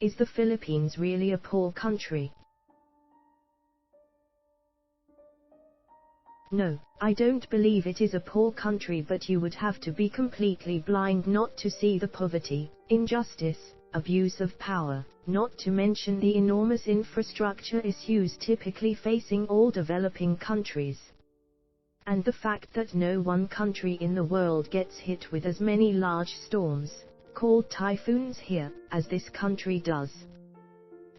Is the Philippines really a poor country? No, I don't believe it is a poor country, but you would have to be completely blind not to see the poverty, injustice, abuse of power, not to mention the enormous infrastructure issues typically facing all developing countries. And the fact that no one country in the world gets hit with as many large storms, called typhoons here, as this country does.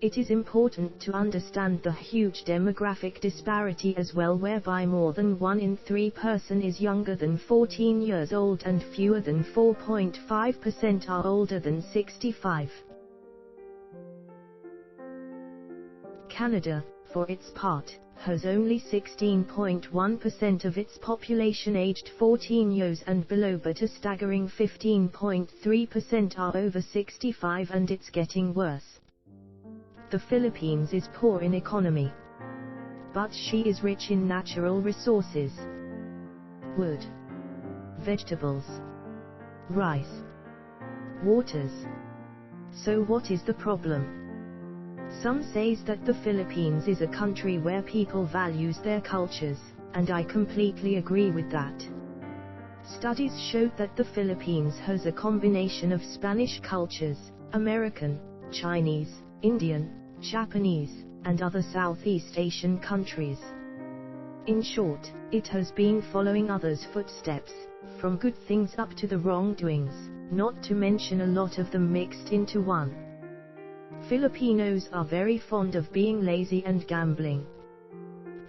It is important to understand the huge demographic disparity as well, whereby more than 1 in 3 person is younger than 14 years old and fewer than 4.5% are older than 65. Canada, for its part, has only 16.1% of its population aged 14 years and below, but a staggering 15.3% are over 65, and it's getting worse. The Philippines is poor in economy, but she is rich in natural resources: wood, vegetables, rice, waters. So what is the problem? Some says that the Philippines is a country where people values their cultures, and I completely agree with that. Studies showed that the Philippines has a combination of Spanish cultures, American, Chinese, Indian, Japanese, and other Southeast Asian countries. In short, it has been following others' footsteps, from good things up to the wrongdoings, not to mention a lot of them mixed into one. Filipinos are very fond of being lazy and gambling.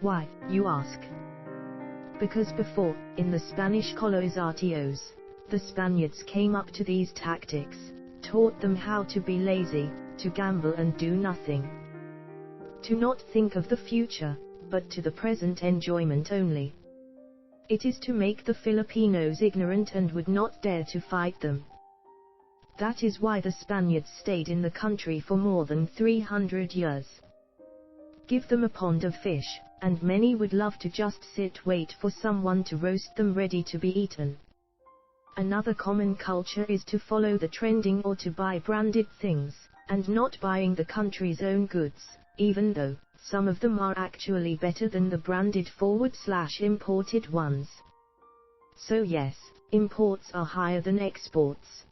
Why, you ask? Because before, in the Spanish colonizados, the Spaniards came up to these tactics, taught them how to be lazy, to gamble and do nothing. To not think of the future, but to the present enjoyment only. It is to make the Filipinos ignorant and would not dare to fight them. That is why the Spaniards stayed in the country for more than 300 years. Give them a pond of fish, and many would love to just wait for someone to roast them ready to be eaten. Another common culture is to follow the trending or to buy branded things, and not buying the country's own goods, even though some of them are actually better than the branded /imported ones. So yes, imports are higher than exports.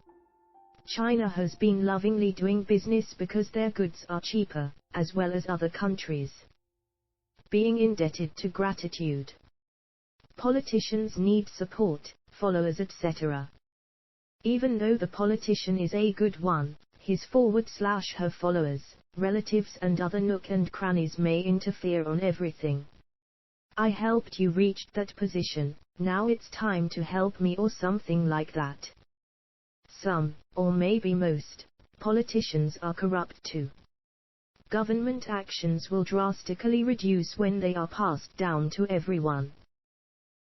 China has been lovingly doing business because their goods are cheaper, as well as other countries. Being indebted to gratitude. Politicians need support, followers, etc. Even though the politician is a good one, his /her followers, relatives and other nook and crannies may interfere on everything. I helped you reach that position, now it's time to help me, or something like that. Some, or maybe most, politicians are corrupt too. Government actions will drastically reduce when they are passed down to everyone.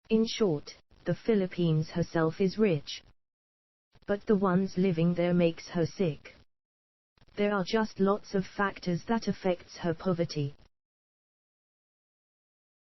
In short, the Philippines herself is rich, but the ones living there makes her sick. There are just lots of factors that affects her poverty.